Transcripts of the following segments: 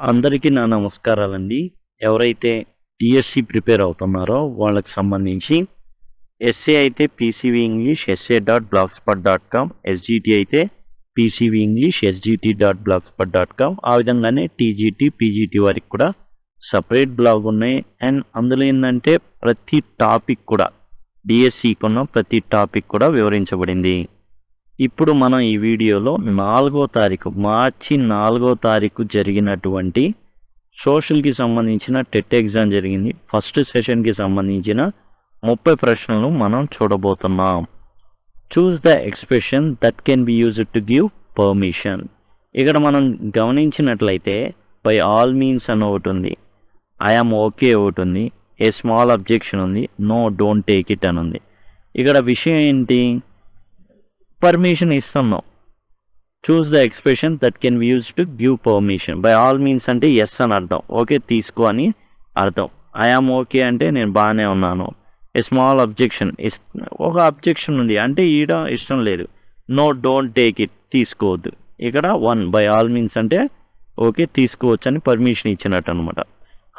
అందరికీ నా నమస్కారాలండి. ఎవరైతే టీఎస్సీ ప్రిపేర్ అవుతున్నారో వాళ్ళకి సంబంధించి ఎస్ఏ అయితే పీసీవీ ఇంగ్లీష్ essay.blogspot.com, ఎస్జిటి అయితే పీసీవీ ఇంగ్లీష్ sgt.blogspot.com, ఆ విధంగానే టీజీటీ పీజీటీ వారికి కూడా సపరేట్ బ్లాగ్ ఉన్నాయి. అండ్ అందులో ఏంటంటే ప్రతి టాపిక్ కూడా డిఎస్సికి ఉన్న ప్రతి టాపిక్ కూడా వివరించబడింది. ఇప్పుడు మనం ఈ వీడియోలో మార్చి 4వ తారీఖు జరిగినటువంటి సోషల్కి సంబంధించిన టెట్ ఎగ్జామ్ జరిగింది. ఫస్ట్ సెషన్కి సంబంధించిన 30 ప్రశ్నలు మనం చూడబోతున్నాం. Choose the expression that can be used to give permission. ఇక్కడ మనం గమనించినట్లయితే బై ఆల్ మీన్స్ అని ఒకటి ఉంది, ఐఎమ్ ఓకే ఒకటి ఉంది, ఏ స్మాల్ అబ్జెక్షన్ ఉంది, నో డోంట్ టేక్ ఇట్ అని ఉంది. ఇక్కడ విషయం ఏంటి? పర్మిషన్ ఇస్తున్నాం. Choose the expression that can be use to give permission. By all means అంటే ఎస్ అని అర్థం, ఓకే తీసుకో అని అర్థం. ఐఆమ్ ఓకే అంటే నేను బాగానే ఉన్నాను. ఏ స్మాల్ అబ్జెక్షన్, ఒక అబ్జెక్షన్ ఉంది అంటే ఈడ ఇష్టం లేదు. నో డోంట్ టేక్ ఇట్, తీసుకోవద్దు. ఇక్కడ 1 బై ఆల్ మీన్స్ అంటే ఓకే తీసుకోవచ్చు అని పర్మిషన్ ఇచ్చినట్టు అనమాట.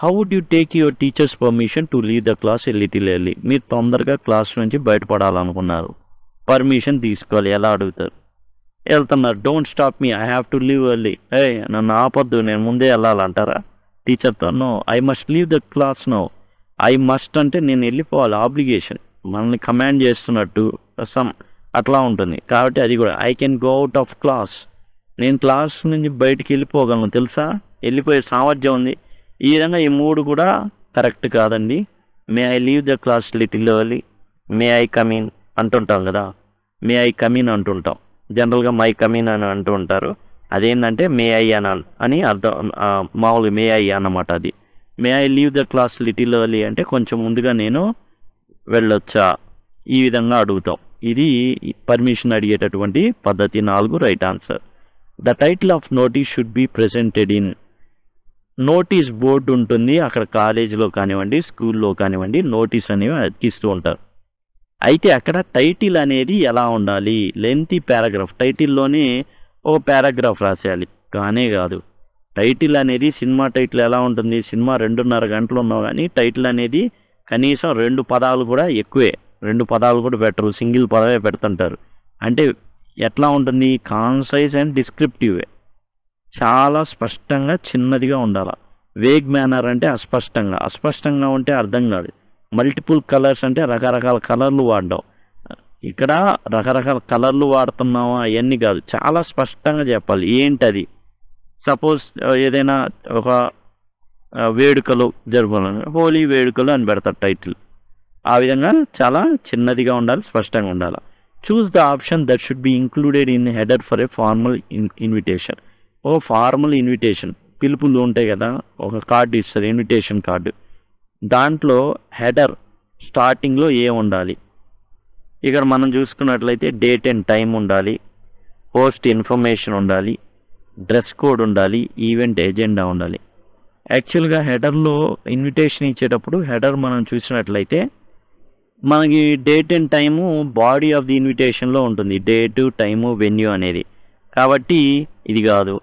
How would you take your teacher's permission to leave the class a little early? మీరు తొందరగా క్లాస్ నుంచి బయటపడాలనుకున్నారు, పర్మిషన్ తీసుకోవాలి. ఎలా అడుగుతారు? వెళ్తున్నారు, don't stop me, I have to leave early. నన్ను ఆపొద్దు, నేను ముందే వెళ్ళాలంటారా టీచర్తో? No, I must leave the class no. I must అంటే నేను వెళ్ళిపోవాలి, ఆబ్లిగేషన్, మనల్ని కమాండ్ చేస్తున్నట్టు సమ్ అట్లా ఉంటుంది. కాబట్టి అది కూడా I can go out of class, నేను క్లాస్ నుంచి బయటికి వెళ్ళిపోగలను తెలుసా, వెళ్ళిపోయే సామర్థ్యం ఉంది. ఈ విధంగా ఈ 3 కూడా కరెక్ట్ కాదండి. May I leave the class little early, may I come in అంటుంటాం కదా, మే ఐ కమిన్ అంటుంటాం. జనరల్గా మై కమిన్ అని అంటూ ఉంటారు. అదేంటంటే మే ఐ అని అర్థం, మామూలుగా మే ఐ అన్నమాట. అది may I leave the class little early అంటే కొంచెం ముందుగా నేను వెళ్ళొచ్చా, ఈ విధంగా అడుగుతాం. ఇది పర్మిషన్ అడిగేటటువంటి పద్ధతి 4 right answer. The title of notice should be presented in. Notice board ఉంటుంది అక్కడ, కాలేజీలో కానివ్వండి స్కూల్లో కానివ్వండి నోటీస్ అనేవి అతికిస్తూ ఉంటారు. అయితే అక్కడ టైటిల్ అనేది ఎలా ఉండాలి? లెంతీ పారాగ్రాఫ్, టైటిల్లోనే ఓ పారాగ్రాఫ్ రాసేయాలి. కానే కాదు, టైటిల్ అనేది సినిమా టైటిల్ ఎలా ఉంటుంది, సినిమా 2.5 గంటలు ఉన్నావు కానీ టైటిల్ అనేది కనీసం 2 పదాలు కూడా ఎక్కువే, 2 పదాలు కూడా పెట్టరు, సింగిల్ పదమే పెడుతుంటారు. అంటే ఎట్లా ఉంటుంది? కాన్సైజ్ అండ్ డిస్క్రిప్టివే, చాలా స్పష్టంగా చిన్నదిగా ఉండాలి. వేగ్ మేనర్ అంటే అస్పష్టంగా ఉంటే అర్థం కాదు. మల్టిపుల్ కలర్స్ అంటే రకరకాల కలర్లు వాడడం. ఇక్కడ రకరకాల కలర్లు వాడుతున్నావా అవన్నీ కాదు, చాలా స్పష్టంగా చెప్పాలి ఏంటది. సపోజ్ ఏదైనా ఒక వేడుకలు జరుపుకోవాలని హోలీ వేడుకలు అని పెడతారు టైటిల్. ఆ విధంగా చాలా చిన్నదిగా ఉండాలి, స్పష్టంగా ఉండాలి. Choose the option that should be included in header for a formal invitation. ఓ ఫార్మల్ ఇన్విటేషన్, పిలుపులు ఉంటాయి కదా, ఒక కార్డు ఇస్తారు, ఇన్విటేషన్ కార్డు. దాంట్లో హెడర్ స్టార్టింగ్లో ఉండాలి? ఇక్కడ మనం చూసుకున్నట్లయితే డేట్ అండ్ టైం ఉండాలి, పోస్ట్ ఇన్ఫర్మేషన్ ఉండాలి, డ్రెస్ కోడ్ ఉండాలి, ఈవెంట్ ఎజెండా ఉండాలి. యాక్చువల్గా హెడర్లో ఇన్విటేషన్ ఇచ్చేటప్పుడు హెడర్ మనం చూసినట్లయితే మనకి date and time body of the ఇన్విటేషన్లో ఉంటుంది, డేటు టైము వెన్యూ అనేది. కాబట్టి ఇది కాదు.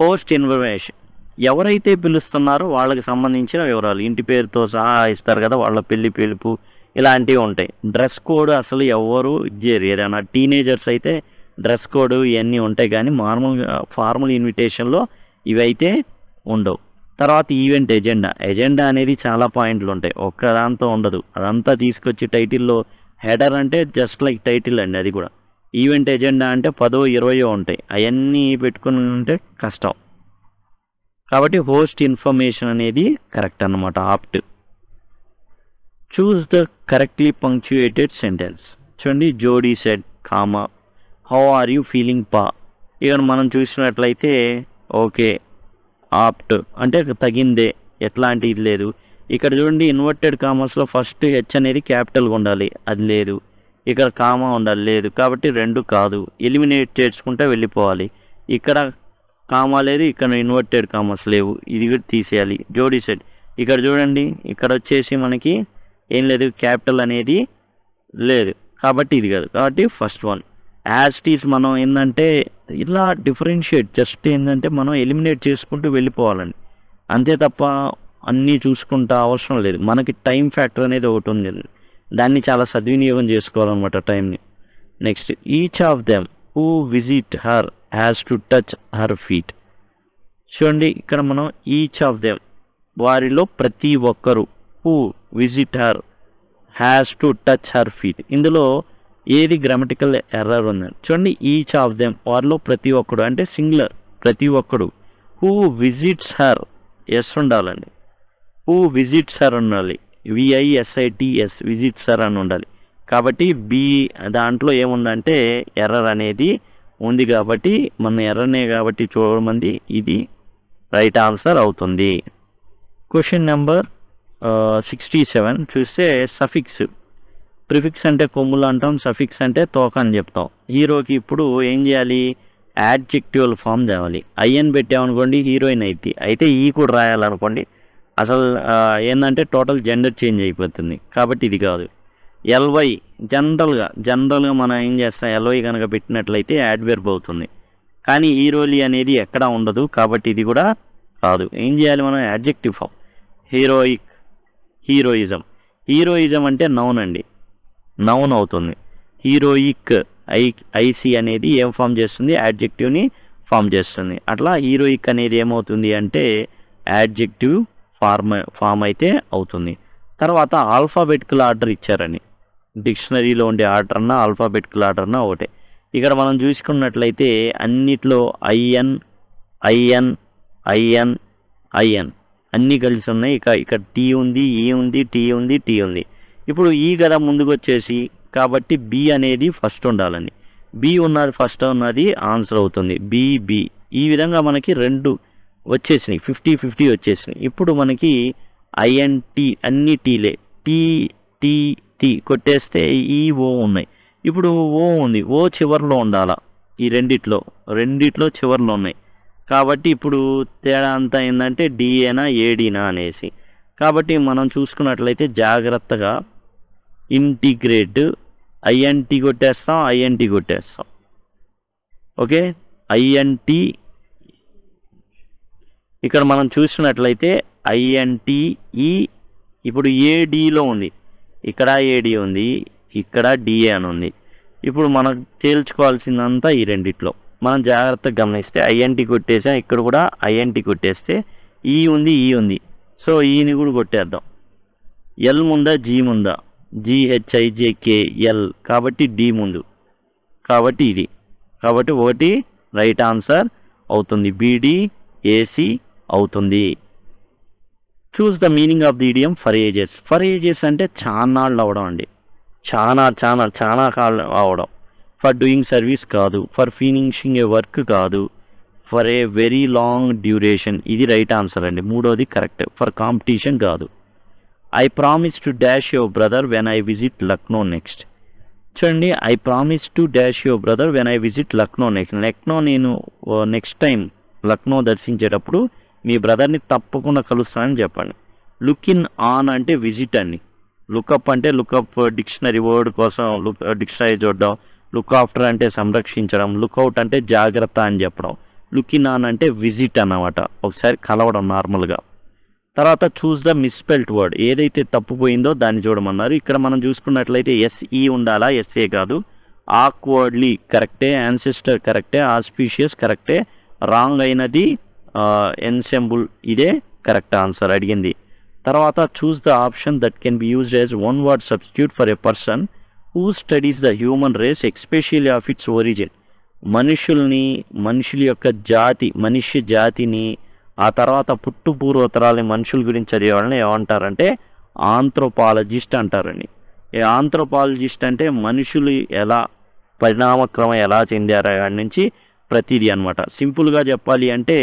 పోస్ట్ ఇన్ఫర్మేషన్, ఎవరైతే పిలుస్తున్నారో వాళ్ళకి సంబంధించిన వివరాలు, ఇంటి పేరుతో సహా ఇస్తారు కదా, వాళ్ళ పిలుపు ఇలాంటివి ఉంటాయి. డ్రెస్ కోడ్ అసలు ఎవరు ఇచ్చారు, ఏదైనా టీనేజర్స్ అయితే డ్రెస్ కోడ్ ఇవన్నీ ఉంటాయి కానీ ఫార్మల్ ఇన్విటేషన్లో ఇవైతే ఉండవు. తర్వాత ఈవెంట్ ఎజెండా అనేది చాలా పాయింట్లు ఉంటాయి, ఒక్కదాంతో ఉండదు, అదంతా తీసుకొచ్చి టైటిల్లో. హెడర్ అంటే జస్ట్ లైక్ టైటిల్ అండి, అది కూడా. ఈవెంట్ ఎజెండా అంటే 10-20 ఉంటాయి, అవన్నీ పెట్టుకుని ఉంటే కష్టం. కాబట్టి హోస్ట్ ఇన్ఫర్మేషన్ అనేది కరెక్ట్ అన్నమాట, opt. Choose the correctly punctuated sentence. చూడండి, Jodie said comma how are you feeling pa. ఇక్కడ మనం చూసినట్లయితే ఓకే ఆప్ట్ అంటే తగిందే, ఎట్లాంటిది లేదు. ఇక్కడ చూడండి ఇన్వర్టెడ్ కామర్స్లో ఫస్ట్ హెచ్ అనేది క్యాపిటల్గా ఉండాలి, అది లేదు. ఇక్కడ కామా ఉండాలి, లేదు. కాబట్టి 2 కాదు, ఎలిమినేట్ చేసుకుంటే వెళ్ళిపోవాలి. ఇక్కడ కామా లేదు, ఇక్కడ ఇన్వర్టెడ్ కామర్స్ లేవు, ఇది కూడా తీసేయాలి. జోడీ సెడ్, ఇక్కడ చూడండి ఇక్కడ వచ్చేసి మనకి ఏం లేదు, క్యాపిటల్ అనేది లేదు, కాబట్టి ఇది కాదు. కాబట్టి ఫస్ట్ 1 యాజ్ ఇట్ ఈస్. మనం ఏంటంటే ఇలా డిఫరెన్షియేట్ జస్ట్ ఏంటంటే మనం ఎలిమినేట్ చేసుకుంటూ వెళ్ళిపోవాలండి. అంతే తప్ప అన్నీ చూసుకుంటా అవసరం లేదు. మనకి టైం ఫ్యాక్టర్ అనేది ఒకటి ఉంది, దాన్ని చాలా సద్వినియోగం చేసుకోవాలన్నమాట టైంని. Next, each of them who visit her has to touch her feet. చూడండి ఇక్కడ మనం ఈచ్ ఆఫ్ దెమ్, వారిలో ప్రతి ఒక్కరు, who visit her has to touch her feet, ఇందులో ఏది గ్రామటికల్ ఎర్రర్ ఉంది చూడండి. ఈచ్ ఆఫ్ దెమ్, వారిలో ప్రతి ఒక్కడు అంటే సింగులర్, ప్రతి ఒక్కడు. హూ విజిట్స్ హర్, ఎస్ ఉండాలండి, హూ విజిట్స్ హర్ ఉండాలి, VISITS విజిట్స్ హర్ అని ఉండాలి. కాబట్టి బి దాంట్లో ఏముందంటే ఎర్రర్ అనేది ఉంది, కాబట్టి మన ఎర్రనే కాబట్టి చూడమంది ఇది రైట్ ఆన్సర్ అవుతుంది. క్వశ్చన్ నెంబర్ 67 చూస్తే సఫిక్స్. ప్రిఫిక్స్ అంటే కొమ్ములు అంటాం, సఫిక్స్ అంటే తోక అని చెప్తాం. హీరోకి ఇప్పుడు ఏం చేయాలి, యాడ్జెక్టివల్ ఫామ్ తేవాలి. ఐఎన్ పెట్టామనుకోండి హీరోయిన్ అయితే ఈ కూడా రాయాలనుకోండి అసలు ఏంటంటే టోటల్ జెండర్ చేంజ్ అయిపోతుంది. కాబట్టి ఇది కాదు. LY జనరల్గా మనం ఏం చేస్తాం, LY కనుక పెట్టినట్లయితే యాడ్వర్బ్ అవుతుంది. కానీ హీరోలీ అనేది ఎక్కడా ఉండదు, కాబట్టి ఇది కూడా కాదు. ఏం చేయాలి మనం, యాడ్జెక్టివ్ ఫామ్. హీరోయిక్, హీరోయిజం అంటే నౌన్ అండి, నౌన్ అవుతుంది. హీరోయిక్, IC అనేది ఏం ఫామ్ చేస్తుంది, యాడ్జెక్టివ్ని ఫామ్ చేస్తుంది. అట్లా హీరోయిక్ అనేది ఏమవుతుంది అంటే యాడ్జెక్టివ్ ఫామ్ అయితే అవుతుంది. తర్వాత ఆల్ఫాబెటికల్ ఆర్డర్ ఇచ్చారని, డిక్షనరీలో ఉండే ఆర్డర్ అన్నా ఆల్ఫాబెటికల్ ఆర్డర్ అన్నా ఒకటే. ఇక్కడ మనం చూసుకున్నట్లయితే అన్నిట్లో IN అన్నీ కలిసి ఉన్నాయి. ఇక్కడ T ఉంది, E ఉంది, T ఉంది. ఇప్పుడు ఈ కదా ముందుకు వచ్చేసి, కాబట్టి B అనేది ఫస్ట్ ఉండాలని, B ఉన్నది ఫస్ట్ ఉన్నది ఆన్సర్ అవుతుంది. B. ఈ విధంగా మనకి రెండు వచ్చేసినాయి, 50-50 వచ్చేసినాయి. ఇప్పుడు మనకి INT అన్ని టీలే, T కొట్టేస్తే ఈ O ఉన్నాయి. ఇప్పుడు O ఉంది, O చివరిలో ఉండాలా, ఈ రెండిట్లో చివరిలో ఉన్నాయి. కాబట్టి ఇప్పుడు తేడా అంతా ఏంటంటే DAనా ADనా అనేసి. కాబట్టి మనం చూసుకున్నట్లయితే జాగ్రత్తగా ఇంటిగ్రేట్, INT కొట్టేస్తాం. Okay, INT. ఇక్కడ మనం చూసినట్లయితే INTE, ఇప్పుడు ADలో ఉంది, ఇక్కడ AD ఉంది, ఇక్కడ DA అని ఉంది. ఇప్పుడు మనం తేల్చుకోవాల్సిందంతా ఈ రెండిట్లో. మనం జాగ్రత్తగా గమనిస్తే INT కొట్టేసాం, ఇక్కడ కూడా INT కొట్టేస్తే E ఉంది. సో ఈని కూడా కొట్టేద్దాం. L ముందా G ముందా, GHIJKL, కాబట్టి D ముందు, కాబట్టి ఇది, కాబట్టి ఒకటి రైట్ ఆన్సర్ అవుతుంది. BDAC అవుతుంది. Choose the meaning of the idiom for ages అంటే చాన్నాళ్ళు అవడం అండి, చాలా కాలం అవడం. ఫర్ డూయింగ్ సర్వీస్ కాదు, ఫర్ ఫినిషింగ్ ఏ వర్క్ కాదు, for a very long duration, ఇది రైట్ ఆన్సర్ అండి, మూడోది కరెక్ట్. ఫర్ కాంపిటీషన్ కాదు. I promise to dash your brother when I visit Lucknow next. చూడండి, I promise to dash your brother when I visit Lucknow next. నేను next time Lucknow దర్శించేటప్పుడు మీ బ్రదర్ని తప్పకుండా కలుస్తానని చెప్పండి. Look in on అంటే visit అండి. Lookup అంటే లుకప్ డిక్షనరీ వర్డ్ కోసం dictionary చూడడం. Look after అంటే సంరక్షించడం. లుక్అవుట్ అంటే జాగ్రత్త అని చెప్పడం. లుక్ ఇన్ ఆన్ అంటే విజిట్ అన్నమాట, ఒకసారి కలవడం నార్మల్గా. తర్వాత చూస్ ద మిస్పెల్ట్ వర్డ్, ఏదైతే తప్పుపోయిందో దాన్ని చూడమన్నారు. ఇక్కడ మనం చూసుకున్నట్లయితే SE ఉండాలా, SA కాదు. ఆక్వర్డ్లీ కరెక్టే, యాన్సెస్టర్ కరెక్టే, ఆస్పీషియస్ కరెక్టే, రాంగ్ అయినది ఎన్సెంబుల్, ఇదే కరెక్ట్ ఆన్సర్ అడిగింది. తర్వాత choose the option that can be used as one word substitute for a person who studies the human race especially of its origin. మనుషుల యొక్క జాతి, మనుష్య జాతిని, ఆ తర్వాత పూర్వోత్తరాలని మనుషుల గురించి చదివే వాళ్ళని ఏమంటారంటే ఆంథ్రోపాలజిస్ట్ అంటారండి. ఈ ఆంథ్రోపాలజిస్ట్ అంటే మనుషులు ఎలా పరిణామక్రమం ఎలా చెందారు అక్కడి నుంచి ప్రతిదీ అనమాట. సింపుల్గా చెప్పాలి అంటే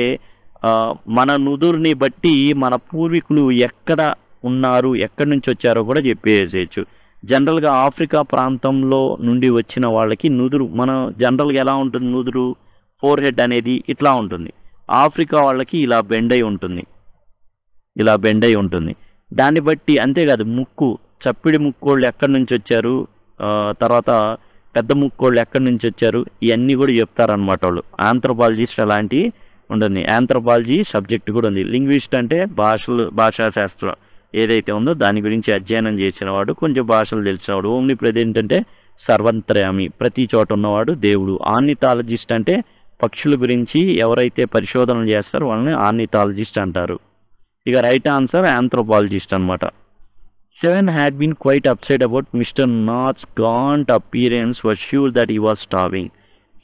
మన నుదురుని బట్టి మన పూర్వీకులు ఎక్కడ ఉన్నారు, ఎక్కడి నుంచి వచ్చారో కూడా చెప్పేసేయచ్చు. జనరల్గా ఆఫ్రికా ప్రాంతంలో నుండి వచ్చిన వాళ్ళకి నుదురు, మనం జనరల్గా ఎలా ఉంటుంది, నుదురు ఫోర్ హెడ్ అనేది ఇట్లా ఉంటుంది. ఆఫ్రికా వాళ్ళకి ఇలా బెండ్ అయి ఉంటుంది. దాన్ని బట్టి అంతేకాదు, ముక్కు, చప్పిడి ముక్కోళ్ళు ఎక్కడి నుంచి వచ్చారు, తర్వాత పెద్ద ముక్కోళ్ళు ఎక్కడి నుంచి వచ్చారు, ఇవన్నీ కూడా చెప్తారనమాట వాళ్ళు. ఆంథ్రోపాలజిస్ట్ అలాంటివి ఉంటుంది. ఆంథ్రోపాలజీ సబ్జెక్ట్ కూడా ఉంది. లింగ్విస్ట్ అంటే భాషా శాస్త్రం ఏదైతే ఉందో దాని గురించి అధ్యయనం చేసినవాడు, కొంచెం భాషలు తెలిసినవాడు. ఓమ్ని ప్రెజెంట్ అంటే సర్వంతర్యామి, ప్రతి చోట ఉన్నవాడు దేవుడు. ఆర్నిథాలజిస్ట్ అంటే పక్షుల గురించి ఎవరైతే పరిశోధనలు చేస్తారో వాళ్ళని ఆర్నిథాలజిస్ట్ అంటారు. ఇక రైట్ ఆన్సర్ ఆంథ్రోపాలజిస్ట్ అనమాట. 7 had been quite upset about Mr. North's gaunt appearance, was sure that he was starving.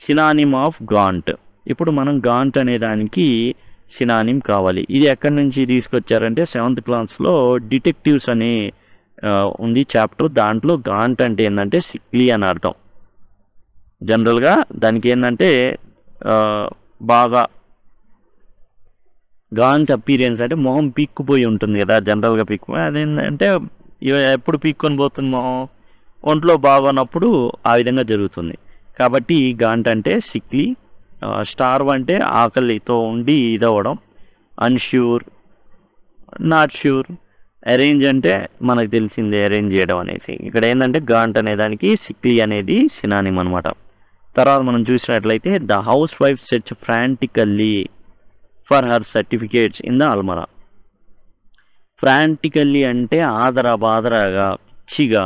Synonym of gaunt. ఇప్పుడు మనం గాంట్ అనే దానికి సినానిమ్ కావాలి. ఇది ఎక్కడి నుంచి తీసుకొచ్చారంటే 7th క్లాస్లో డిటెక్టివ్స్ అనే ఉంది చాప్టర్. దాంట్లో గాంట్ అంటే ఏంటంటే సిక్లీ అని అర్థం. జనరల్గా దానికి ఏంటంటే బాగా గాంట్ అపీరియన్స్ అంటే మొహం పీక్కుపోయి ఉంటుంది కదా, జనరల్గా పీక్కుపోయి. అదేంటంటే ఎప్పుడు పీక్కొని పోతుంది మొహం, ఒంట్లో బాగున్నప్పుడు ఆ విధంగా జరుగుతుంది. కాబట్టి గాంట్ అంటే సిక్లీ. స్టార్వ్ అంటే ఆకలితో ఉండి ఇదవ్వడం. Unsure, not sure. అరేంజ్ అంటే మనకు తెలిసిందే, అరేంజ్ చేయడం అనేసి. ఇక్కడ ఏంటంటే గాంట్ అనే దానికి సిక్లీ అనేది సినానిమ్ అనమాట. తర్వాత మనం చూసినట్లయితే the house wife search frantically for her certificates in the అల్మరా. ఫ్రాంటికల్లీ అంటే బాదరాగా పిచ్చిగా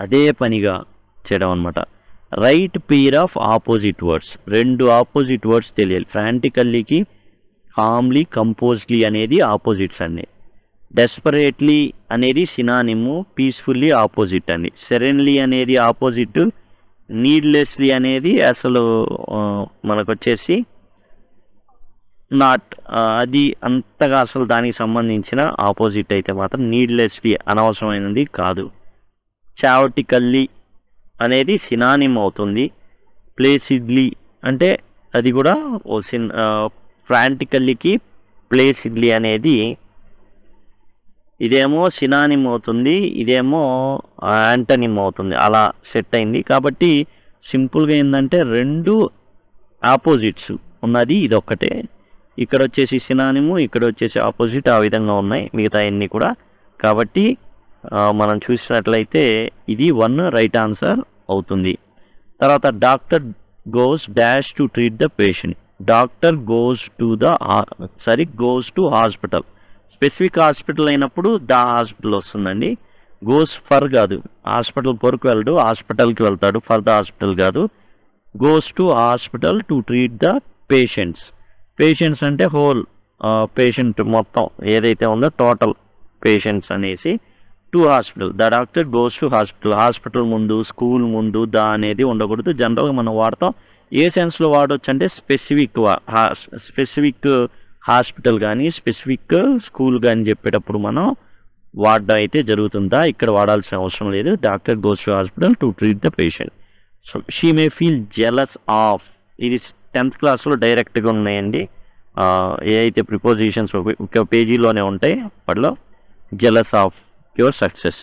అదే పనిగా చేయడం అనమాట. Right pair of opposite words, 2 opposite words తెలియాలి. ఫ్రాంటికల్లీకి కామ్లీ, కంపోజ్లీ అనేది ఆపోజిట్స్ అండి. డెస్పరేట్లీ అనేది సినానిము, పీస్ఫుల్లీ ఆపోజిట్ అండి. సెరెన్లీ అనేది ఆపోజిట్, నీడ్లెస్లీ అనేది అసలు మనకు వచ్చేసి నాట్, అది అంతగా అసలు దానికి సంబంధించిన ఆపోజిట్ అయితే మాత్రం నీడ్లెస్లీ అనవసరమైనది కాదు. చావటికల్లీ అనేది సినానిమ్ అవుతుంది. ప్లేసిడ్లీ అంటే అది కూడా ఫ్రాంటికల్లీకి ప్లేసిడ్లీ అనేది ఇదేమో సినానిమ్ అవుతుంది, ఇదేమో యాంటనిమ్ అవుతుంది. అలా సెట్ అయింది. కాబట్టి సింపుల్గా ఏంటంటే 2 ఆపోజిట్స్ ఉన్నది ఇదొక్కటే. ఇక్కడ వచ్చేసి సినానిము, ఇక్కడ వచ్చేసి ఆపోజిట్, ఆ విధంగా ఉన్నాయి మిగతా అన్నీ కూడా. కాబట్టి మనం చూసినట్లయితే ఇది 1 రైట్ ఆన్సర్ అవుతుంది. తర్వాత doctor goes dash to treat the patient. Doctor goes to hospital. Specific hospital అయినప్పుడు ద హాస్పిటల్ వస్తుందండి. గోస్ ఫర్ కాదు, హాస్పిటల్ కొరకు వెళ్ళడు, హాస్పిటల్కి వెళ్తాడు, ఫర్ ద హాస్పిటల్ కాదు. Goes to hospital to treat the patients. Patients అంటే హోల్ పేషెంట్ మొత్తం ఏదైతే ఉందో టోటల్ పేషెంట్స్ అనేసి. To hospital, the doctor goes to hospital. Hospital ముందు, స్కూల్ ముందు ద అనేది ఉండకూడదు. జనరల్గా మనం వాడతాం. ఏ సెన్స్లో వాడవచ్చు అంటే స్పెసిఫిక్ హాస్పిటల్ కానీ స్పెసిఫిక్ స్కూల్ కానీ చెప్పేటప్పుడు మనం వాడడం అయితే జరుగుతుందా, ఇక్కడ వాడాల్సిన అవసరం లేదు. Doctor goes to hospital to treat the patient. So she may feel jealous of, ఇది 10th క్లాస్లో డైరెక్ట్గా ఉన్నాయండి. ఏ అయితే ప్రిపోజిషన్స్ ఒక పేజీలోనే ఉంటాయి వాటిలో. Jealous of your success.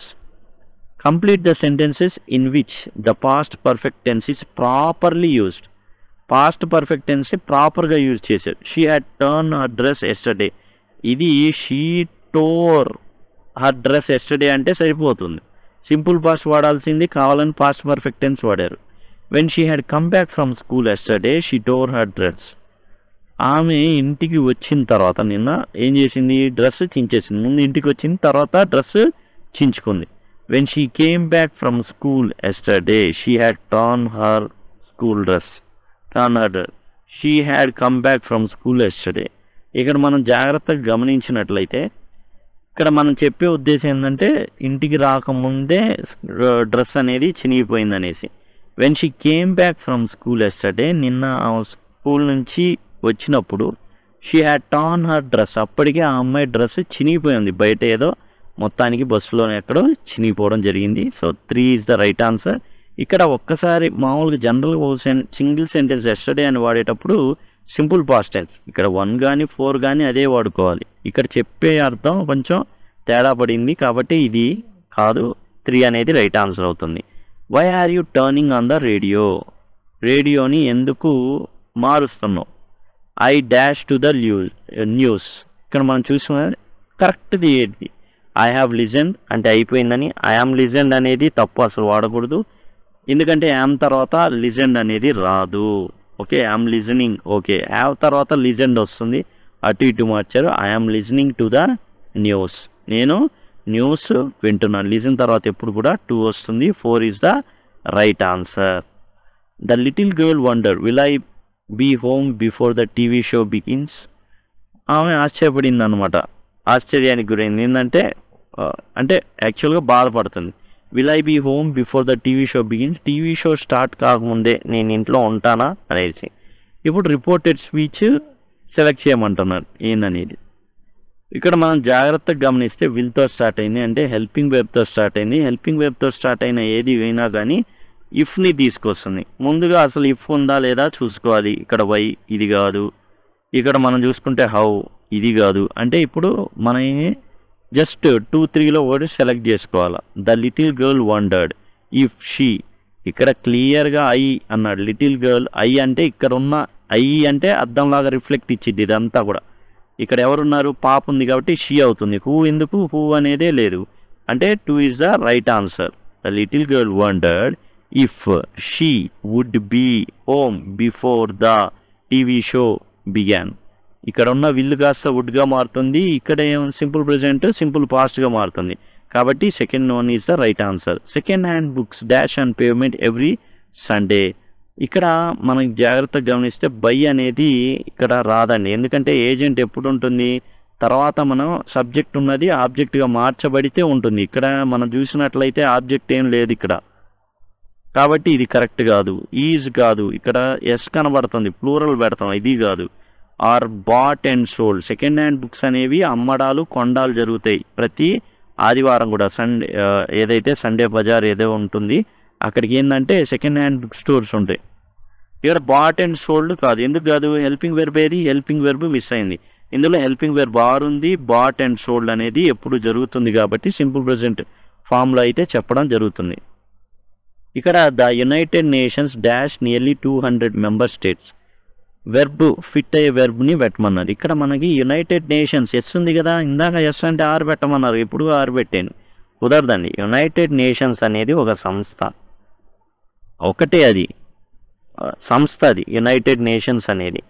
Complete the sentences in which the past perfect tense is properly used. Past perfect టెన్స్ని ప్రాపర్గా యూజ్ చేశారు. She had torn her dress yesterday. ఇది she tore her dress yesterday అంటే సరిపోతుంది. సింపుల్ పాస్ట్ వాడాల్సింది, కావాలని past perfect tense వాడారు. When she had come back from school yesterday she tore her dress. ఆమె ఇంటికి వచ్చిన తర్వాత నిన్న ఏం చేసింది, డ్రెస్ చించేసింది. ముందు ఇంటికి వచ్చిన తర్వాత డ్రెస్ చించుకుంది. When she came back from school yesterday she had torn her school dress. She had come back from school yesterday. ఇక్కడ మనం జాగ్రత్తగా గమనించినట్లయితే ఇక్కడ మనం చెప్పే ఉద్దేశం ఏంటంటే ఇంటికి రాకముందే డ్రెస్ అనేది చినిగిపోయింది అనేసి. When she came back from school yesterday, నిన్న స్కూల్ నుంచి వచ్చినప్పుడు she had torn her dress, అప్పటికే ఆ అమ్మాయి డ్రెస్ చినిగిపోయింది. బయట ఏదో మొత్తానికి బస్సులో ఎక్కడో చినిగిపోవడం జరిగింది. So 3 is the right answer. ఇక్కడ ఒక్కసారి మామూలుగా జనరల్గా సింగిల్ సెంటెన్స్ ఎస్టర్డే అని వాడేటప్పుడు సింపుల్ పాస్ట్ టెన్స్, ఇక్కడ 1 కానీ 4 కానీ అదే వాడుకోవాలి. ఇక్కడ చెప్పే అర్థం కొంచెం తేడా పడింది కాబట్టి ఇది కాదు, 3 అనేది రైట్ ఆన్సర్ అవుతుంది. Why are you turning on the radio. రేడియోని ఎందుకు మారుస్తున్నావు. I dash to the news. ఇక్కడ మనం చూసిన కరెక్ట్ది ఏంటి, ఐ హ్యావ్ లిజన్డ్ అంటే అయిపోయిందని. ఐ యామ్ లిజన్డ్ అనేది తప్పు, అసలు వాడకూడదు. ఎందుకంటే యామ్ తర్వాత లిజన్డ్ అనేది రాదు. Okay, I'm listening. Okay, have తర్వాత లిజన్డ్ వస్తుంది, అటు ఇటు మార్చారు. I'm listening to the news, నేను న్యూస్ వింటున్నాను. లిజన్ తర్వాత ఎప్పుడు కూడా టు వస్తుంది. 4 is the right answer. The little girl wonder will I be home before the TV show begins. ఆమె ఆశ్చర్యపడింది అనమాట, ఆశ్చర్యానికి గురైంది. ఏంటంటే అంటే యాక్చువల్గా బాధపడుతుంది. Will I be home before the TV show begins, TV show start కాకముందే నేను ఇంట్లో ఉంటానా అనేసి. ఇప్పుడు రిపోర్టెడ్ స్పీచ్ సెలెక్ట్ చేయమంటున్నారు ఏందనేది. ఇక్కడ మనం జాగ్రత్తగా గమనిస్తే విల్తో స్టార్ట్ అయింది, అంటే హెల్పింగ్ వెబ్తో స్టార్ట్ అయింది. హెల్పింగ్ వెబ్తో స్టార్ట్ అయిన ఏది అయినా కానీ ఇఫ్ని తీసుకొస్తుంది. ముందుగా అసలు ఇఫ్ ఉందా లేదా చూసుకోవాలి. ఇక్కడ వై ఇది కాదు, ఇక్కడ మనం చూసుకుంటే హౌ ఇది కాదు. అంటే ఇప్పుడు మనం జస్ట్ 2-3లో ఒకటి సెలెక్ట్ చేసుకోవాలి. The little girl wondered if she, ఇక్కడ క్లియర్గా ఐ అన్నాడు. లిటిల్ గర్ల్ ఐ అంటే ఇక్కడ ఉన్న ఐ అంటే అర్థంలాగా రిఫ్లెక్ట్ ఇచ్చింది ఇదంతా కూడా. ఇక్కడ ఎవరున్నారు, పాప ఉంది కాబట్టి షీ అవుతుంది. హూ ఎందుకు, హూ అనేదే లేదు. అంటే 2 is the right answer. The little girl wondered if she would be home before the TV show began. ఇక్కడ ఉన్న విల్లు కాస్త వుడ్గా మారుతుంది, ఇక్కడ సింపుల్ ప్రెజెంట్ సింపుల్ పాస్ట్గా మారుతుంది. కాబట్టి second one is the right answer. Second hand books dash and payment every Sunday. ఇక్కడ మనం జాగ్రత్తగా గమనిస్తే బై అనేది ఇక్కడ రాదండి, ఎందుకంటే ఏజెంట్ ఎప్పుడు ఉంటుంది, తర్వాత మనం సబ్జెక్ట్ ఉన్నది ఆబ్జెక్ట్గా మార్చబడితే ఉంటుంది. ఇక్కడ మనం చూసినట్లయితే ఆబ్జెక్ట్ ఏం లేదు ఇక్కడ, కాబట్టి ఇది కరెక్ట్ కాదు. ఈజ్ కాదు, ఇక్కడ ఎస్ కనబడుతుంది, ప్లూరల్ పెడతాం, ఇది కాదు. Are bought and sold. Second hand books అనేవి అమ్మడాలు కొండాలు జరుగుతాయి ప్రతి ఆదివారం కూడా. సండే ఏదైతే సండే బజార్ ఏదో ఉంటుంది అక్కడికి ఏంటంటే సెకండ్ హ్యాండ్ బుక్ స్టోర్స్ ఉంటాయి. ఇక్కడ బాట్ అండ్ సోల్డ్ కాదు, ఎందుకు కాదు, హెల్పింగ్ వెర్బ్ ఏది, హెల్పింగ్ వెర్బ్ మిస్ అయింది. ఇందులో హెల్పింగ్ వెర్బ్ ఆర్ ఉంది, బాట్ అండ్ సోల్డ్ అనేది ఎప్పుడు జరుగుతుంది కాబట్టి సింపుల్ ప్రెజెంట్ ఫామ్లో అయితే చెప్పడం జరుగుతుంది. ఇక్కడ the United nations dash nearly 200 member states. Verb fit అయ్యే వెర్బ్ని పెట్టమన్నారు. ఇక్కడ మనకి యునైటెడ్ నేషన్స్ ఎస్ ఉంది కదా, ఇందాక ఎస్ అంటే ఆర్ పెట్టమన్నారు, ఇప్పుడు ఆర్ పెట్టాను, కుదరదండి. యునైటెడ్ నేషన్స్ అనేది ఒక సంస్థ, ఒకటే అది సంస్థ, అది యునైటెడ్ నేషన్స్ అనేది.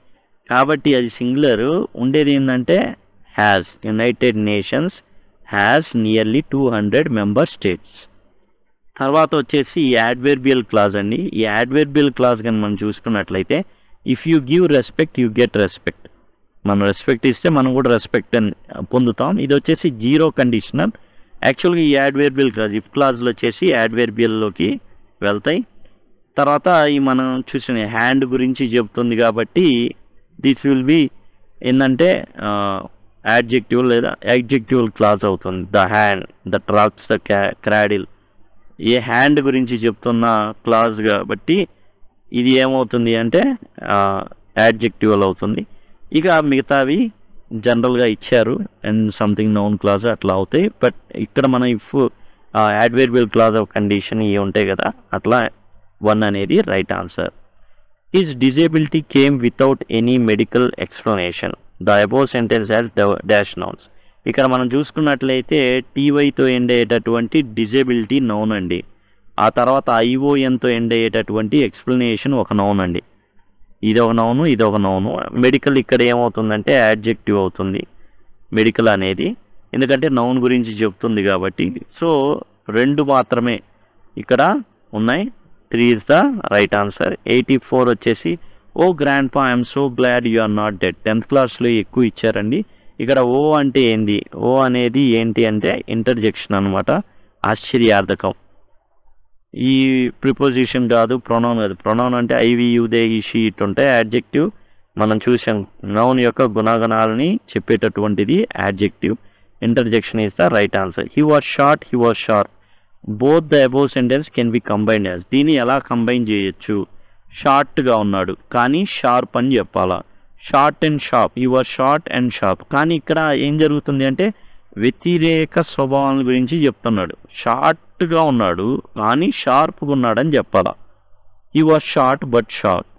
కాబట్టి అది సింగులర్ ఉండేది ఏంటంటే has. United nations has nearly 200 member states. తర్వాత వచ్చేసి ఈ యాడ్వర్బియల్ క్లాజ్ అండి. ఈ యాడ్వర్బియల్ క్లాజ్ కానీ మనం చూసుకున్నట్లయితే if you give respect you get respect. మనం రెస్పెక్ట్ ఇస్తే మనం కూడా రెస్పెక్ట్ అని పొందుతాం. ఇది వచ్చేసి జీరో కండిషనల్. యాక్చువల్గా ఈ యాడ్వర్బియల్ క్లాజ్ ఇఫ్ క్లాజ్లో వచ్చేసి యాడ్వర్బియల్లోకి వెళ్తాయి. తర్వాత ఈ మనం చూసిన హ్యాండ్ గురించి చెప్తుంది కాబట్టి దిస్ విల్ బి ఏంటంటే యాడ్జెక్టివ్ లేదా యాడ్జెక్టివ్ క్లాజ్ అవుతుంది. The hand, the tracks, the cradle. A hand గురించి చెప్తున్న క్లాజ్ కాబట్టి ఇది ఏమవుతుంది అంటే యాడ్జెక్టివల్ అవుతుంది. ఇక మిగతావి జనరల్గా ఇచ్చారు అండ్ సంథింగ్ నౌన్ క్లాజ్ అట్లా అవుతాయి. బట్ ఇక్కడ మనం if adverbial clause of condition ఇవి ఉంటాయి కదా, అట్లా 1 అనేది right answer. His disability came without any medical explanation. The above sentence has dash nouns. ఇక్కడ మనం చూసుకున్నట్లయితే టీవైతో ఎండ్ అయ్యేటటువంటి డిజేబిలిటీ నౌన్ అండి. ఆ తర్వాత ఐఓఎన్తో ఎండ్ అయ్యేటటువంటి ఎక్స్ప్లెనేషన్ ఒక నౌన్ అండి. ఇది ఒక నౌను, ఇది ఒక నౌను. మెడికల్ ఇక్కడ ఏమవుతుందంటే యాడ్జెక్టివ్ అవుతుంది మెడికల్ అనేది, ఎందుకంటే నౌన్ గురించి చెప్తుంది కాబట్టి. సో 2 మాత్రమే ఇక్కడ ఉన్నాయి. 3 ఇస్ ద రైట్ ఆన్సర్. 84 వచ్చేసి oh grandpa I'm so glad you are not dead. 10th క్లాస్లో ఎక్కువ ఇచ్చారండి. ఇక్కడ ఓ అంటే ఏంది, ఓ అనేది ఏంటి అంటే ఇంటర్జెక్షన్ అనమాట, ఆశ్చర్యార్థకం. ఈ ప్రిపోజిషన్ కాదు, ప్రొనౌన్ కాదు. ప్రొనౌన్ అంటే I we you they he she it ఉంటాయి. యాడ్జెక్టివ్ మనం చూసాం, నౌన్ యొక్క గుణగణాలని చెప్పేటటువంటిది adjective. Interjection is the right answer. He was short, he was sharp. Both the above sentence can be combined as. దీన్ని ఎలా కంబైన్ చేయొచ్చు, షార్ట్గా ఉన్నాడు కానీ షార్ప్ అని చెప్పాలా. Short and sharp, he was short and sharp. కానీ ఇక్కడ ఏం జరుగుతుంది అంటే వ్యతిరేక స్వభావం గురించి చెప్తున్నాడు. షార్ట్గా ఉన్నాడు కానీ షార్ప్గా ఉన్నాడని చెప్పాలా. He was short but sharp,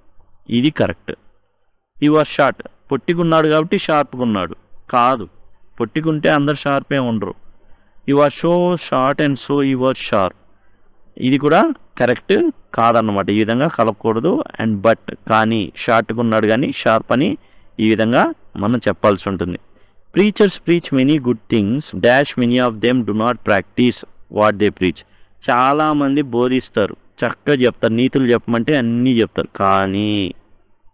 ఇది కరెక్ట్. హీ వాజ్ షార్ట్, పొట్టిగున్నాడు కాబట్టి షార్ప్గా ఉన్నాడు కాదు, పొట్టిగుంటే అందరు షార్పే ఉండరు. He was so short and so he was sharp, ఇది కూడా కరెక్ట్ కాదన్నమాట, ఈ విధంగా కలపకూడదు. అండ్ బట్ కానీ, షార్ట్గా ఉన్నాడు కానీ షార్ప్ అని ఈ విధంగా మనం చెప్పాల్సి ఉంటుంది. Preachers preach many good things dash many of them do not practice what they preach. చాలామంది బోధిస్తారు, చక్కగా చెప్తారు, నీతులు చెప్పమంటే అన్నీ చెప్తారు, కానీ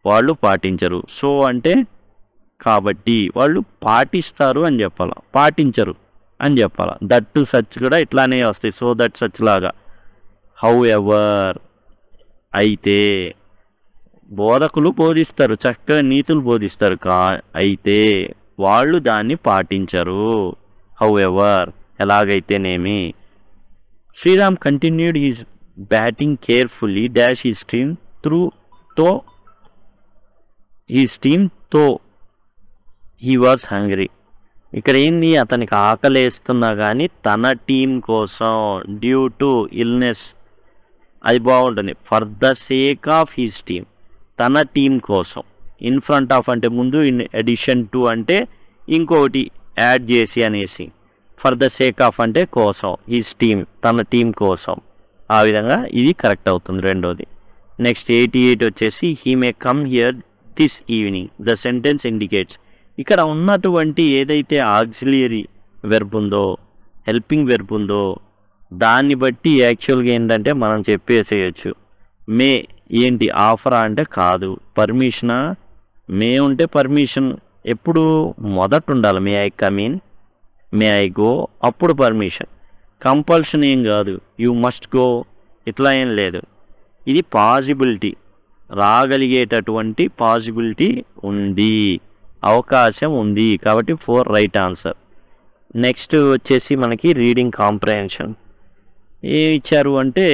వాళ్ళు పాటించరు. సో అంటే కాబట్టి వాళ్ళు పాటిస్తారు అని చెప్పాలి, పాటించరు అని చెప్పాలి. దట్ టు సచ్ కూడా ఇట్లానే వస్తాయి. సో దట్ సచ్ లాగా. హౌ ఎవర్ అయితే, బోధకులు బోధిస్తారు, చక్కగా నీతులు బోధిస్తారు, అయితే వాళ్ళు దాన్ని పాటించరు. హౌ ఎవర్ ఎలాగైతేనేమి. Sriram continued his batting carefully dash his team తో హీ వాజ్ హంగ్రీ. ఇక్కడ ఏంది, అతనికి ఆకలేస్తున్నా కానీ తన టీం కోసం, డ్యూ టు ఇల్నెస్, అది బాగుంటుంది. For the sake of his team, తన టీం కోసం. ఇన్ ఫ్రంట్ ఆఫ్ అంటే ముందు, ఇన్ అడిషన్ టు అంటే ఇంకొకటి యాడ్ చేసి అనేసి. ఫర్ ద సేక్ ఆఫ్ అంటే కోసం, హిస్ టీమ్ తన టీం కోసం. ఆ విధంగా ఇది కరెక్ట్ అవుతుంది రెండోది. నెక్స్ట్ 88 వచ్చేసి he may come here this evening the sentence indicates. ఇక్కడ ఉన్నటువంటి ఏదైతే ఆక్సిలియరీ వెర్బ్ ఉందో, హెల్పింగ్ వెర్బ్ ఉందో, దాన్ని బట్టి యాక్చువల్గా ఏంటంటే మనం చెప్పేసేయచ్చు. మే ఏంటి, ఆఫరా అంటే కాదు, పర్మిషనా, మే ఉంటే పర్మిషన్ ఎప్పుడు మొదట ఉండాలి. May I come in, may I go, అప్పుడు పర్మిషన్. కంపల్షన్ ఏం కాదు, యూ మస్ట్ గో ఇట్లా ఏం లేదు. ఇది పాసిబిలిటీ, రాగలిగేటటువంటి పాసిబిలిటీ ఉంది, అవకాశం ఉంది. కాబట్టి 4 రైట్ ఆన్సర్. నెక్స్ట్ వచ్చేసి మనకి రీడింగ్ కాంప్రహెన్షన్. ఏమి ఇచ్చారు అంటే,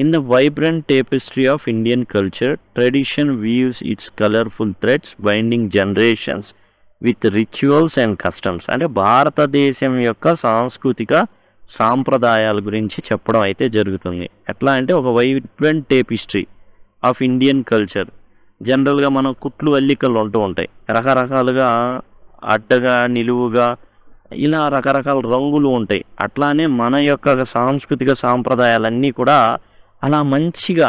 in the vibrant tapestry of Indian culture tradition weaves its colourful threads binding generations with rituals and customs. అంటే భారతదేశం యొక్క సాంస్కృతిక సాంప్రదాయాల గురించి చెప్పడం అయితే జరుగుతుంది. ఎట్లా అంటే, ఒక vibrant tapestry of Indian culture. జనరల్గా మనం కుట్లు అల్లికలు ఉంటూ ఉంటాయి, రకరకాలుగా అడ్డగా నిలువుగా ఇలా రకరకాల రంగులు ఉంటాయి. అట్లానే మన యొక్క సాంస్కృతిక సాంప్రదాయాలన్నీ కూడా అలా మంచిగా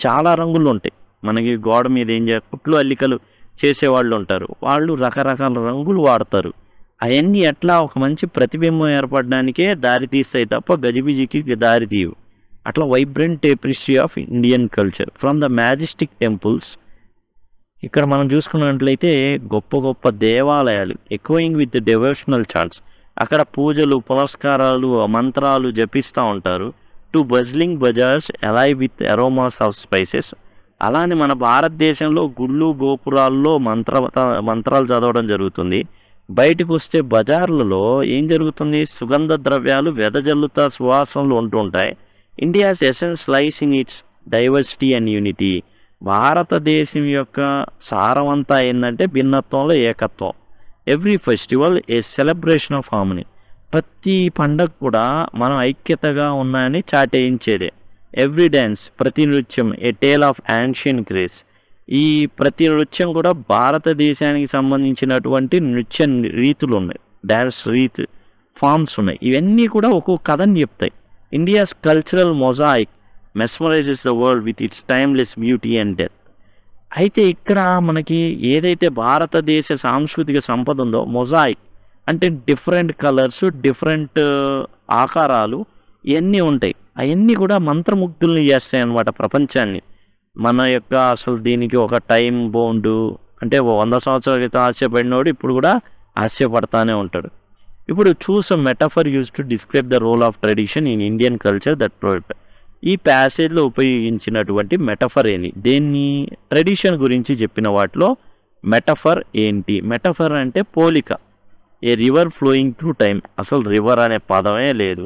చాలా రంగులు ఉంటాయి. మనకి గోడ మీద కుట్లు అల్లికలు చేసేవాళ్ళు ఉంటారు, వాళ్ళు రకరకాల రంగులు వాడతారు. అవన్నీ ఎట్లా ఒక మంచి ప్రతిబింబం ఏర్పడడానికే దారి తీస్తాయి తప్ప గజిబిజికి దారి తీయవు. అట్లా vibrant tapestry of Indian culture from the majestic temples. ఇక్కడ మనం చూసుకున్నట్లయితే గొప్ప గొప్ప దేవాలయాలు, ఎకోయింగ్ విత్ డివోషనల్ చాంట్స్, అక్కడ పూజలు పునస్కారాలు మంత్రాలు జపిస్తూ ఉంటారు. To bustling bazaars alive with aromas of spices. అలానే మన భారతదేశంలో గుళ్ళు గోపురాల్లో మంత్రాలు చదవడం జరుగుతుంది. బయటకు వస్తే బజార్లలో ఏం జరుగుతుంది, సుగంధ ద్రవ్యాలు వెదజల్లుతా సువాసనలు ఉంటూ ఉంటాయి. India's essence lies in it's diversity and unity. భారతదేశం యొక్క సారమంతా ఏంటంటే భిన్నత్వంలో ఏకత్వం. Every festival a celebration of harmony. ప్రతి పండగ కూడా మనం ఐక్యతగా ఉన్నాయని చాటేయించేదే. ఎవ్రీ డ్యాన్స్, ప్రతి నృత్యం ఏ టేల్ ఆఫ్ యాన్షియన్ గ్రేస్. ఈ ప్రతి నృత్యం కూడా భారతదేశానికి సంబంధించినటువంటి నృత్య రీతులు ఉన్నాయి, డ్యాన్స్ రీత్ ఫామ్స్ ఉన్నాయి. ఇవన్నీ కూడా ఒక్కొక్క కథని చెప్తాయి. India's cultural mosaic mesmerises the world with its timeless beauty and death. అయితే ఇక్కడ మనకి ఏదైతే భారతదేశ సాంస్కృతిక సంపద ఉందో, మొజాయిక్ అంటే డిఫరెంట్ కలర్స్, డిఫరెంట్ ఆకారాలు ఇవన్నీ ఉంటాయి. అవన్నీ కూడా మంత్రముగ్ధుల్ని చేస్తాయి అన్నమాట ప్రపంచాన్ని. మన యొక్క అసలు దీనికి ఒక టైం బౌండు అంటే 100 సంవత్సరాల క్రితం ఆశయపడినోడు ఇప్పుడు కూడా ఆశయపడతానే ఉంటాడు. ఇప్పుడు choose a metaphor use to describe the role of tradition in Indian culture that provide. ఈ ప్యాసేజ్లో ఉపయోగించినటువంటి మెటఫర్ ఏంటి, దేన్ని ట్రెడిషన్ గురించి చెప్పిన వాటిలో మెటఫర్ ఏంటి. మెటఫర్ అంటే పోలిక. A river flowing through time, అసలు రివర్ అనే పదమే లేదు.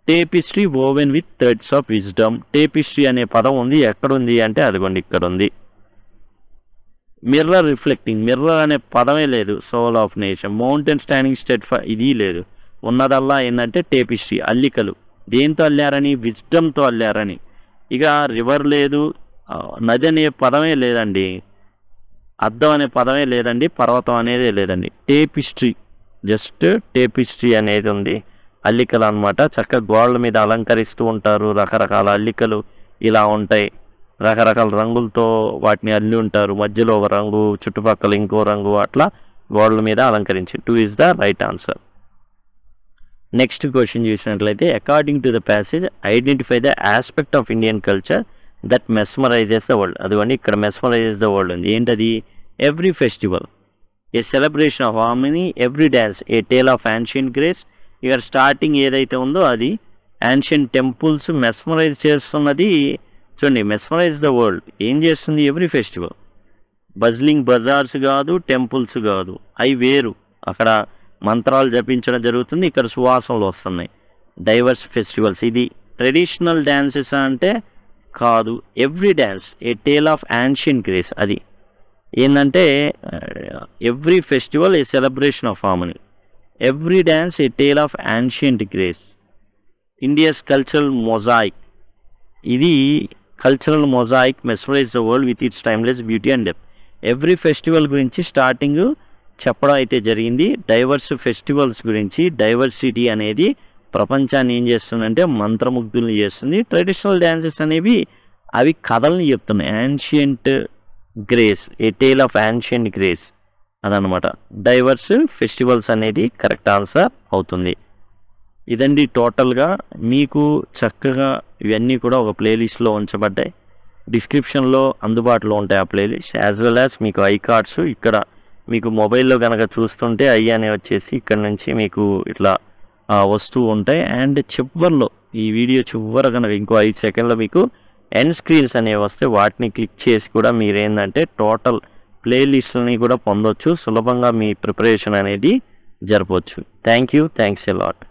Tapestry woven with threads of wisdom. Tapestry అనే పదం ఉంది, ఎక్కడుంది అంటే అదిగోండి ఇక్కడ ఉంది. మిర్రర్ రిఫ్లెక్టింగ్, మిర్రర్ అనే పదమే లేదు. Soul of nation. Mountain standing stead ఇది లేదు. ఉన్నదల్లా ఏంటంటే టేపిస్ట్రీ, అల్లికలు. దేంతో అల్లారని, విజ్డమ్తో అల్లారని. ఇక రివర్ లేదు, నది అనే పదమే లేదండి, అద్దం అనే పదమే లేదండి, పర్వతం అనేది లేదండి. టేపిస్ట్రీ, జస్ట్ టేపిస్ట్రీ అనేది ఉంది. అల్లికలు అనమాట. చక్కగా గోడల మీద అలంకరిస్తూ ఉంటారు, రకరకాల అల్లికలు ఇలా ఉంటాయి. రకరకాల రంగులతో వాటిని అల్లి ఉంటారు. మధ్యలో ఒక రంగు, చుట్టుపక్కల ఇంకో రంగు, అట్లా గోడల మీద అలంకరించి. 2 is the right answer. Next question చూసినట్లయితే according to the passage identify the aspect of Indian culture that mesmerises the world. అదిగోండి ఇక్కడ మెస్మరైజెస్ ద వరల్డ్ ఉంది. ఏంటది? Every festival, a celebration of harmony, every dance, a tale of ancient grace. ఇక్కడ starting ఏదైతే ఉందో అది ancient temples mesmerise చేస్తున్నది. చూడండి, మెస్మరైజ్ ద వరల్డ్ ఏం చేస్తుంది? Every festival. బజ్లింగ్ బజార్స్ కాదు, టెంపుల్స్ కాదు, అవి వేరు. అక్కడ మంత్రాలు జపించడం జరుగుతుంది, ఇక్కడ సువాసనలు వస్తున్నాయి. Diverse festivals. ఇది ట్రెడిషనల్ డ్యాన్సెస్ అంటే కాదు. Every dance a tale of ancient grace. అది ఏంటంటే every festival a celebration of harmony, every dance a tale of ancient grace. India's cultural mosaic. ఇది cultural mosaic mesmerise the world with its timeless beauty and depth. Every festival గురించి starting చెప్పడం అయితే జరిగింది. Divorce festivals గురించి, diversity అనేది ప్రపంచాన్ని ఏం చేస్తుందంటే మంత్రముగ్ధుల్ని చేస్తుంది. ట్రెడిషనల్ డ్యాన్సెస్ అనేవి అవి కథల్ని చెప్తున్నాయి. Ancient Greece, a tale of ancient Greece అదనమాట. డైవర్స్ ఫెస్టివల్స్ అనేది కరెక్ట్ ఆన్సర్ అవుతుంది. ఇదండి టోటల్గా మీకు చక్కగా ఇవన్నీ కూడా ఒక ప్లేలిస్ట్లో ఉంచబడ్డాయి. డిస్క్రిప్షన్లో అందుబాటులో ఉంటాయి ఆ ప్లేలిస్ట్, యాజ్ వెల్ యాజ్ మీకు ఐ కార్డ్స్. ఇక్కడ మీకు మొబైల్లో కనుక చూస్తుంటే ఐ అనే వచ్చేసి ఇక్కడ నుంచి మీకు ఇట్లా వస్తూ ఉంటాయి. అండ్ చివరిలో ఈ వీడియో చివర కనుక ఇంకో 5 సెకండ్లో మీకు ఎండ్ స్క్రీన్స్ అనేవి వస్తే వాటిని క్లిక్ చేసి కూడా మీరేంటంటే టోటల్ ప్లేలిస్ట్ని కూడా పొందొచ్చు. సులభంగా మీ ప్రిపరేషన్ అనేది జరపవచ్చు. Thank you, thanks a lot.